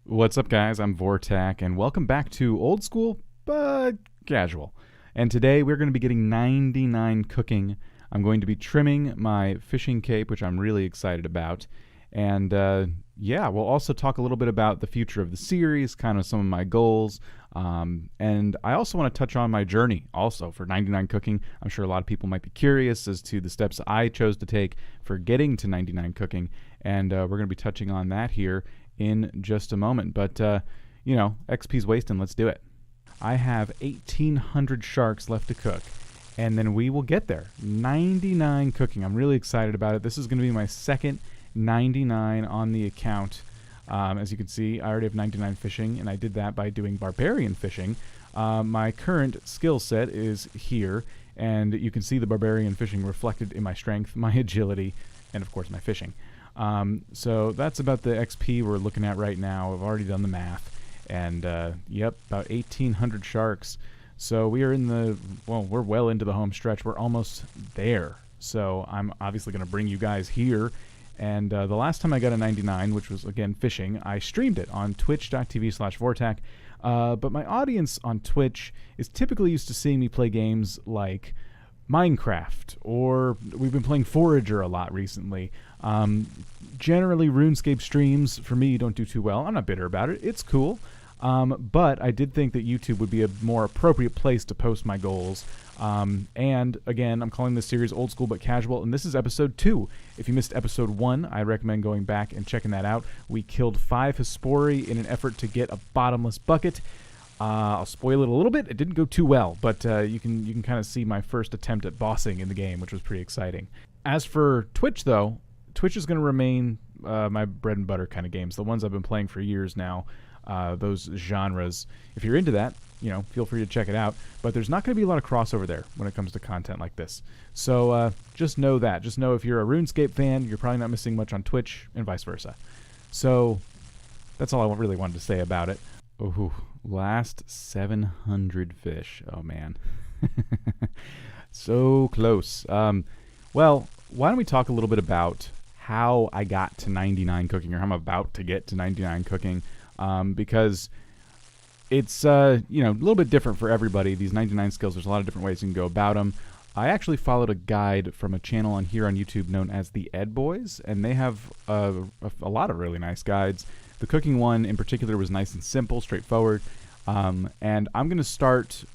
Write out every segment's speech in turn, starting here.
What's up, guys? I'm Vortak, and welcome back to Old School, but casual. And today we're going to be getting 99 cooking. I'm going to be trimming my fishing cape, which I'm really excited about. And yeah, we'll also talk a little bit about the future of the series, kind of some of my goals. And I also want to touch on my journey also for 99 cooking. I'm sure a lot of people might be curious as to the steps I chose to take for getting to 99 cooking. And we're going to be touching on that here in just a moment. But, you know, XP's wasting. Let's do it. I have 1,800 sharks left to cook, and then we will get there. 99 cooking. I'm really excited about it. This is going to be my second 99 on the account. As you can see, I already have 99 fishing, and I did that by doing barbarian fishing. My current skill set is here, and you can see the barbarian fishing reflected in my strength, my agility, and of course my fishing. So that's about the XP we're looking at right now. I've already done the math, and yep, about 1,800 sharks. So we are in the, well, we're well into the home stretch. We're almost there. So I'm obviously going to bring you guys here. And the last time I got a 99, which was, again, fishing, I streamed it on twitch.tv/Vortak. But my audience on Twitch is typically used to seeing me play games like Minecraft, or we've been playing Forager a lot recently. Generally, RuneScape streams, for me, don't do too well. I'm not bitter about it. It's cool. But I did think that YouTube would be a more appropriate place to post my goals. And again, I'm calling this series Old School but Casual, and this is episode 2. If you missed episode 1, I recommend going back and checking that out. We killed 5 Hespori in an effort to get a bottomless bucket. I'll spoil it a little bit. It didn't go too well, but you can kind of see my first attempt at bossing in the game, which was pretty exciting. As for Twitch, though, Twitch is going to remain my bread and butter kind of games, the ones I've been playing for years now. Those genres. If you're into that, you know, feel free to check it out. But there's not going to be a lot of crossover there when it comes to content like this. So just know that. Just know if you're a RuneScape fan, you're probably not missing much on Twitch, and vice versa. So that's all I really wanted to say about it. Ooh, last 700 fish. Oh, man. So close. Well, why don't we talk a little bit about how I got to 99 cooking, or how I'm about to get to 99 cooking. Because it's, you know, a little bit different for everybody. These 99 skills, there's a lot of different ways you can go about them. I actually followed a guide from a channel on here on YouTube known as the Ed Boys, and they have a lot of really nice guides. The cooking one in particular was nice and simple, straightforward. And I'm going to start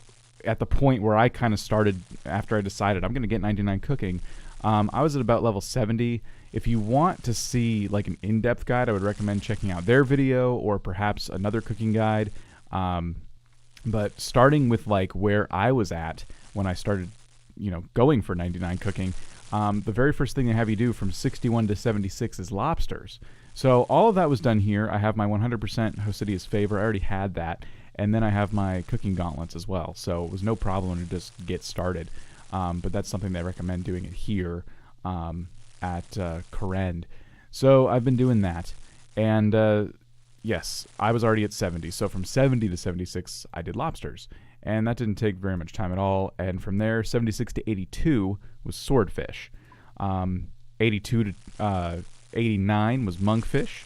at the point where I kind of started after I decided I'm going to get 99 cooking. I was at about level 70. If you want to see like an in-depth guide, I would recommend checking out their video or perhaps another cooking guide. But starting with like where I was at when I started, you know, going for 99 cooking, the very first thing they have you do from 61 to 76 is lobsters. So all of that was done here. I have my 100% Hosidius favor. I already had that. And then I have my cooking gauntlets as well. So it was no problem to just get started. But that's something that I recommend doing it here at Korend. So I've been doing that. And yes, I was already at 70. So from 70 to 76, I did lobsters. And that didn't take very much time at all. And from there, 76 to 82 was swordfish. 82 to 89 was monkfish.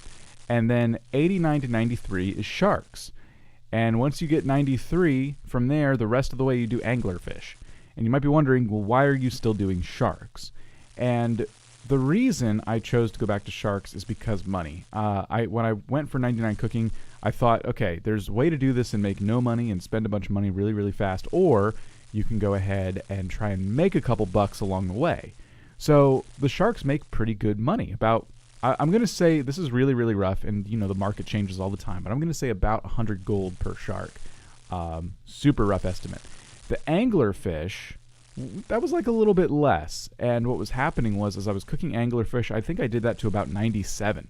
And then 89 to 93 is sharks. And once you get 93, from there, the rest of the way you do anglerfish. And you might be wondering, well, why are you still doing sharks? And the reason I chose to go back to sharks is because money. When I went for 99 cooking, I thought, okay, there's a way to do this and make no money and spend a bunch of money really, really fast, or you can go ahead and try and make a couple bucks along the way. So the sharks make pretty good money. I'm going to say, this is really, really rough, and you know the market changes all the time, but I'm going to say about 100 gold per shark. Super rough estimate. The anglerfish, that was like a little bit less. And what was happening was, as I was cooking anglerfish, I think I did that to about 97.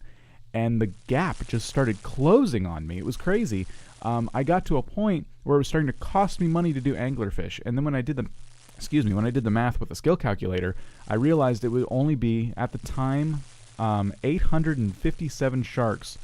And the gap just started closing on me. It was crazy. I got to a point where it was starting to cost me money to do anglerfish. And then when I did the math with the skill calculator, I realized it would only be, at the time, 857 sharks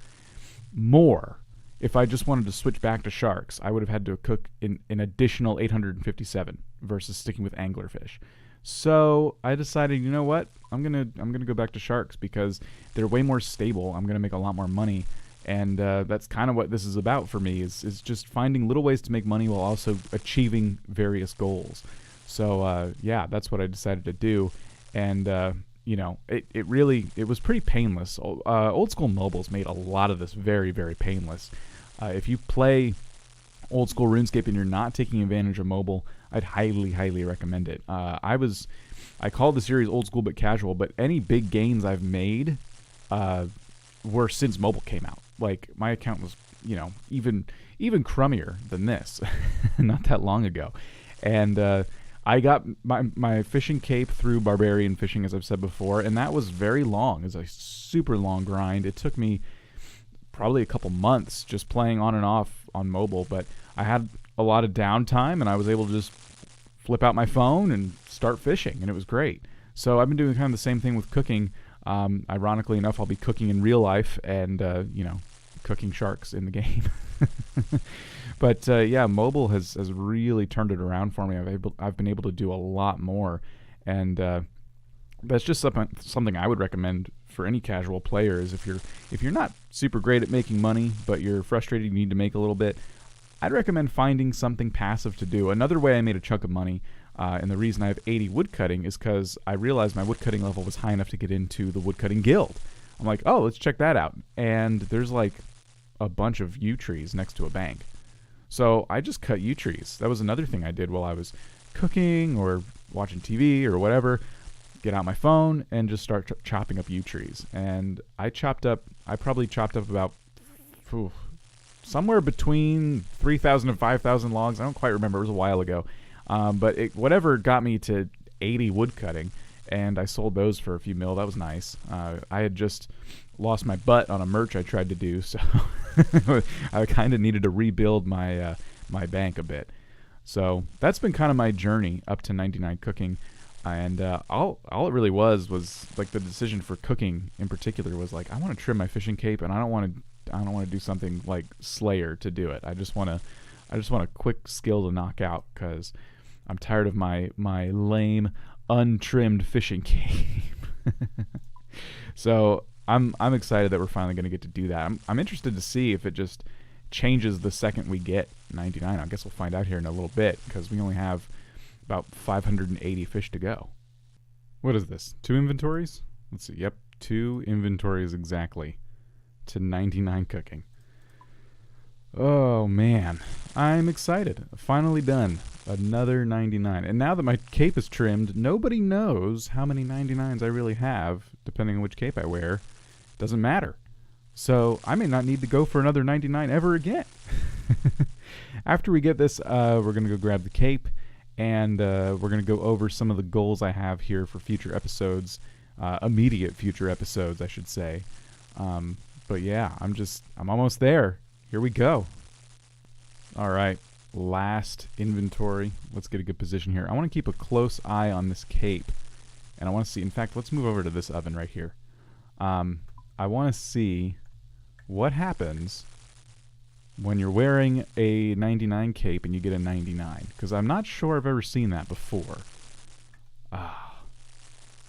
more. If I just wanted to switch back to sharks, I would have had to cook an additional 857 versus sticking with anglerfish. So I decided, you know what? I'm gonna go back to sharks because they're way more stable. I'm gonna make a lot more money, And that's kind of what this is about for me, is just finding little ways to make money while also achieving various goals. So yeah, that's what I decided to do. And it was pretty painless. Old School Mobiles made a lot of this very, very painless. If you play Old School RuneScape and you're not taking advantage of mobile, I'd highly, highly recommend it. I called the series Old School but Casual, but any big gains I've made were since mobile came out. Like, my account was, even crummier than this not that long ago. And I got my fishing cape through barbarian fishing, as I've said before, and that was very long. It was a super long grind. It took me probably a couple months just playing on and off on mobile, but I had a lot of downtime, and I was able to just flip out my phone and start fishing, and it was great. So I've been doing kind of the same thing with cooking. Ironically enough, I'll be cooking in real life and, cooking sharks in the game. But yeah, mobile has really turned it around for me. I've been able to do a lot more, and that's just something I would recommend for any casual player. Is if you're not super great at making money, but you're frustrated, you need to make a little bit, I'd recommend finding something passive to do. Another way I made a chunk of money, and the reason I have 80 woodcutting, is because I realized my woodcutting level was high enough to get into the woodcutting guild. I'm like, oh, let's check that out. And there's like a bunch of yew trees next to a bank. So I just cut yew trees. That was another thing I did while I was cooking or watching TV or whatever. Get out my phone and just start chopping up yew trees. And I probably chopped up about somewhere between 3,000 and 5,000 logs. I don't quite remember. It was a while ago. But whatever got me to 80 wood cutting, and I sold those for a few mil. That was nice. I had just lost my butt on a merch I tried to do, so I kind of needed to rebuild my my bank a bit. So that's been kind of my journey up to 99 cooking, and all it really was like the decision for cooking in particular was like, I want to trim my fishing cape, and I don't want to do something like Slayer to do it. I just want a quick skill to knock out, because I'm tired of my lame untrimmed fishing cape. So I'm excited that we're finally going to get to do that. I'm interested to see if it just changes the second we get 99. I guess we'll find out here in a little bit, because we only have about 580 fish to go. What is this? 2 inventories? Let's see. Yep, 2 inventories exactly to 99 cooking. Oh man, I'm excited. Finally done. Another 99. And now that my cape is trimmed, nobody knows how many 99s I really have, depending on which cape I wear. Doesn't matter. So I may not need to go for another 99 ever again. After we get this, we're going to go grab the cape, and we're going to go over some of the goals I have here for future episodes. Immediate future episodes, I should say. But yeah, I'm almost there. Here we go. All right, last inventory. Let's get a good position here. I want to keep a close eye on this cape, and I want to see, in fact, let's move over to this oven right here. I want to see what happens when you're wearing a 99 cape and you get a 99, because I'm not sure I've ever seen that before.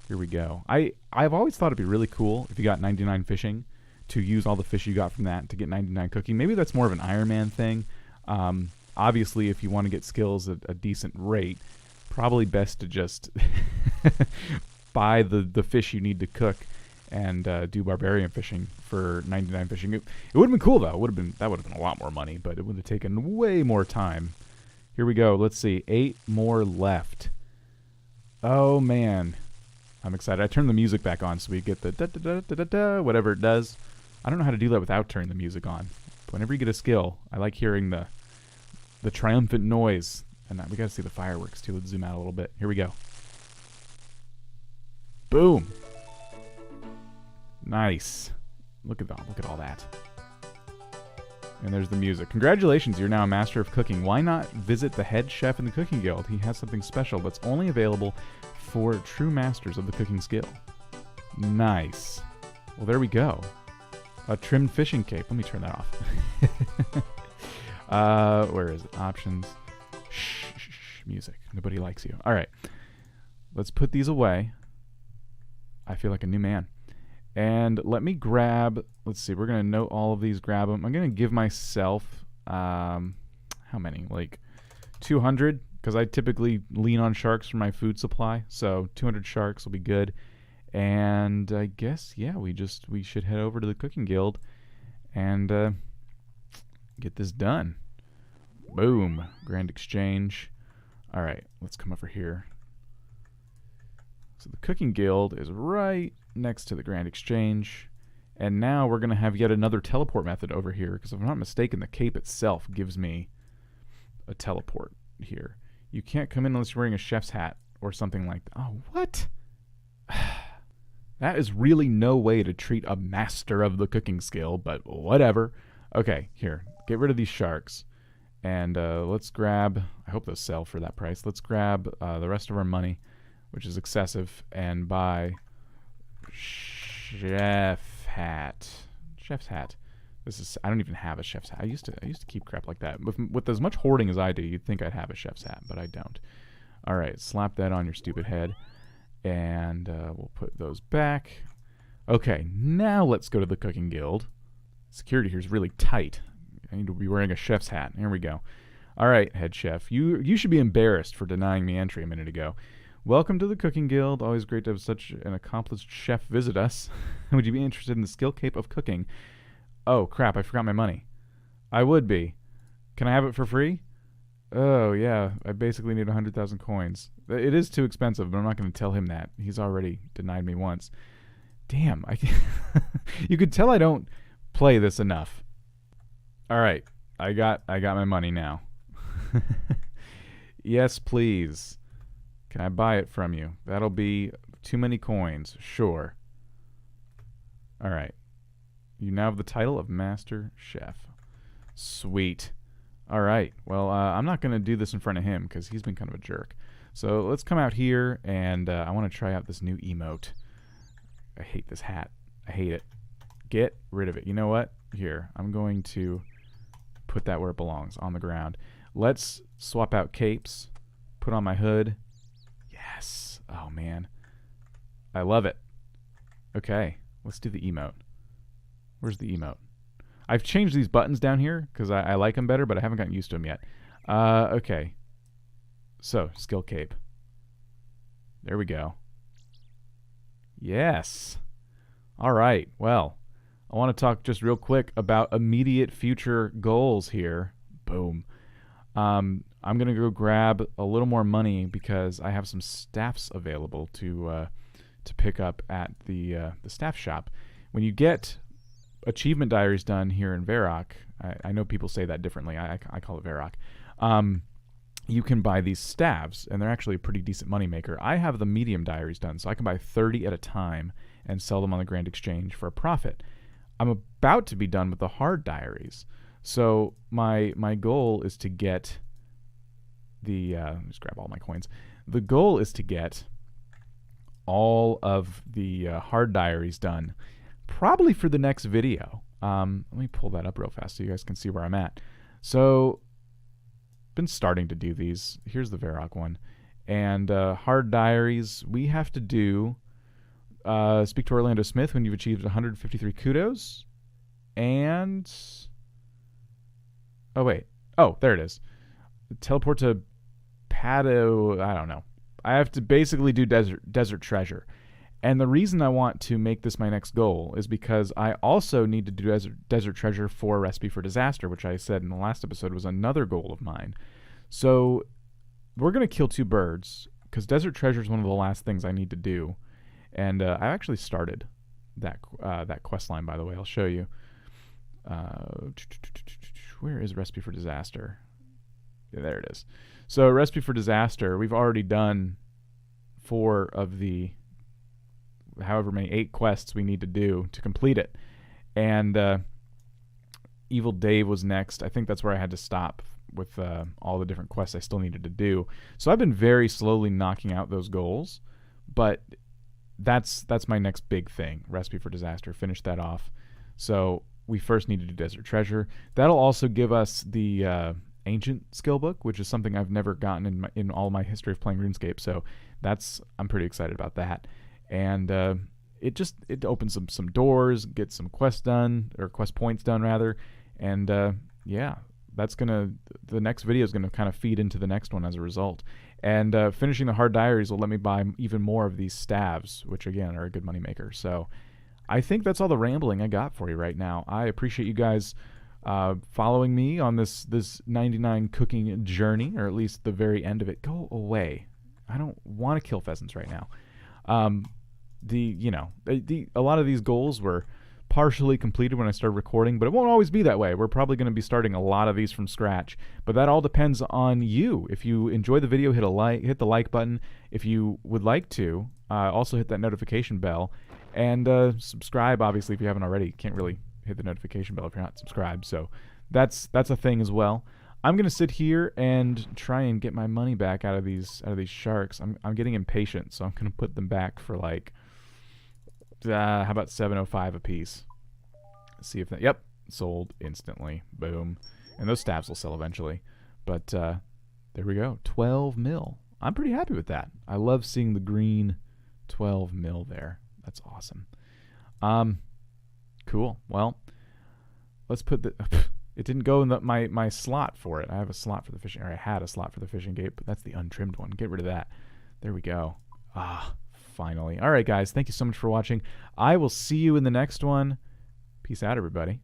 Here we go. I've always thought it'd be really cool if you got 99 fishing, to use all the fish you got from that to get 99 cooking. Maybe that's more of an Iron Man thing. Obviously, if you want to get skills at a decent rate, probably best to just buy the fish you need to cook and do barbarian fishing for 99 fishing. It would have been cool, though. That would have been a lot more money, but it would have taken way more time. Here we go. Let's see. 8 more left. Oh, man. I'm excited. I turned the music back on so we get the da-da-da-da-da-da, whatever it does. I don't know how to do that without turning the music on. But whenever you get a skill, I like hearing the triumphant noise. And we got to see the fireworks, too. Let's zoom out a little bit. Here we go. Boom. Nice. Look at all that. And there's the music. Congratulations, you're now a master of cooking. Why not visit the head chef in the cooking guild? He has something special that's only available for true masters of the cooking skill. Nice. Well, there we go. A trimmed fishing cape. Let me turn that off. Where is it? Options. Shh, music. Nobody likes you. All right. Let's put these away. I feel like a new man. And let me grab, let's see, we're going to note all of these, grab them. I'm going to give myself, how many? Like 200, because I typically lean on sharks for my food supply. So 200 sharks will be good. And I guess, yeah, we should head over to the Cooking Guild and get this done. Boom. Grand Exchange. All right, let's come over here. So the Cooking Guild is right next to the Grand Exchange. And now we're going to have yet another teleport method over here, because if I'm not mistaken, the cape itself gives me a teleport here. You can't come in unless you're wearing a chef's hat or something like that. Oh, what? That is really no way to treat a master of the cooking skill, but whatever. Okay, here. Get rid of these sharks. And let's grab... I hope those sell for that price. Let's grab the rest of our money, which is excessive, and buy... Chef hat. Chef's hat. This is... I don't even have a chef's hat. I used to keep crap like that. With as much hoarding as I do, you'd think I'd have a chef's hat, but I don't. All right, slap that on your stupid head. And we'll put those back. Okay, now let's go to the Cooking Guild. Security here is really tight. I need to be wearing a chef's hat. Here we go. All right, head chef. You should be embarrassed for denying me entry a minute ago. Welcome to the Cooking Guild. Always great to have such an accomplished chef visit us. Would you be interested in the skill cape of cooking? Oh, crap, I forgot my money. I would be. Can I have it for free? Oh, yeah, I basically need 100,000 coins. It is too expensive, but I'm not going to tell him that. He's already denied me once. Damn, you could tell I don't play this enough. All right, I got my money now. Yes, please. Can I buy it from you? That'll be too many coins. Sure. All right. You now have the title of Master Chef. Sweet. All right. Well, I'm not going to do this in front of him because he's been kind of a jerk. So let's come out here, and I want to try out this new emote. I hate this hat. I hate it. Get rid of it. You know what? Here, I'm going to put that where it belongs, on the ground. Let's swap out capes. Put on my hood. Yes. Oh, man. I love it. Okay. Let's do the emote. Where's the emote? I've changed these buttons down here because I like them better, but I haven't gotten used to them yet. Okay. So, skill cape. There we go. Yes. All right. Well, I want to talk just real quick about immediate future goals here. Boom. I'm going to go grab a little more money because I have some staffs available to pick up at the staff shop. When you get achievement diaries done here in Varrock, I know people say that differently. I call it Varrock. You can buy these staves, and they're actually a pretty decent moneymaker. I have the medium diaries done, so I can buy 30 at a time and sell them on the Grand Exchange for a profit. I'm about to be done with the hard diaries. So my goal is to get the... just grab all my coins. The goal is to get all of the hard diaries done, probably for the next video. Let me pull that up real fast so you guys can see where I'm at. So, been starting to do these. Here's the Varrock one. And hard diaries, we have to do speak to Orlando Smith when you've achieved 153 kudos. And... oh, wait. Oh, there it is. Teleport to Pado... I don't know. I have to basically do desert treasure. And the reason I want to make this my next goal is because I also need to do desert treasure for Recipe for Disaster, which I said in the last episode was another goal of mine. So we're going to kill two birds because desert treasure is one of the last things I need to do. And I actually started that quest line, by the way. I'll show you. Where is Recipe for Disaster? Yeah, there it is. So Recipe for Disaster, we've already done 4 of the however many 8 quests we need to do to complete it. And Evil Dave was next. I think that's where I had to stop with all the different quests I still needed to do. So I've been very slowly knocking out those goals, but that's my next big thing. Recipe for Disaster. Finish that off. So we first need to do Desert Treasure. That'll also give us the Ancient skill book, which is something I've never gotten in all my history of playing RuneScape. So I'm pretty excited about that. And it opens some doors, gets some quests done, or quest points done rather, and yeah, the next video is gonna kind of feed into the next one as a result. And finishing the hard diaries will let me buy even more of these staves, which again are a good moneymaker. So I think that's all the rambling I got for you right now. I appreciate you guys following me on this 99 cooking journey, or at least the very end of it. Go away. I don't want to kill pheasants right now. A lot of these goals were partially completed when I started recording, but it won't always be that way. We're probably going to be starting a lot of these from scratch, but that all depends on you. If you enjoy the video, hit the like button. If you would like to, also hit that notification bell, and subscribe, obviously, if you haven't already. You can't really hit the notification bell if you're not subscribed, so that's a thing as well. I'm gonna sit here and try and get my money back out of these sharks. I'm getting impatient, so I'm gonna put them back for like how about 705 a piece. See if that, yep, sold instantly. Boom. And those staves will sell eventually. But there we go. 12 mil. I'm pretty happy with that. I love seeing the green 12 mil there. That's awesome. Cool. Well, let's put the it didn't go in my slot for it. I have a slot for the fishing, or I had a slot for the fishing gate, but that's the untrimmed one. Get rid of that. There we go. Finally. All right, guys. Thank you so much for watching. I will see you in the next one. Peace out, everybody.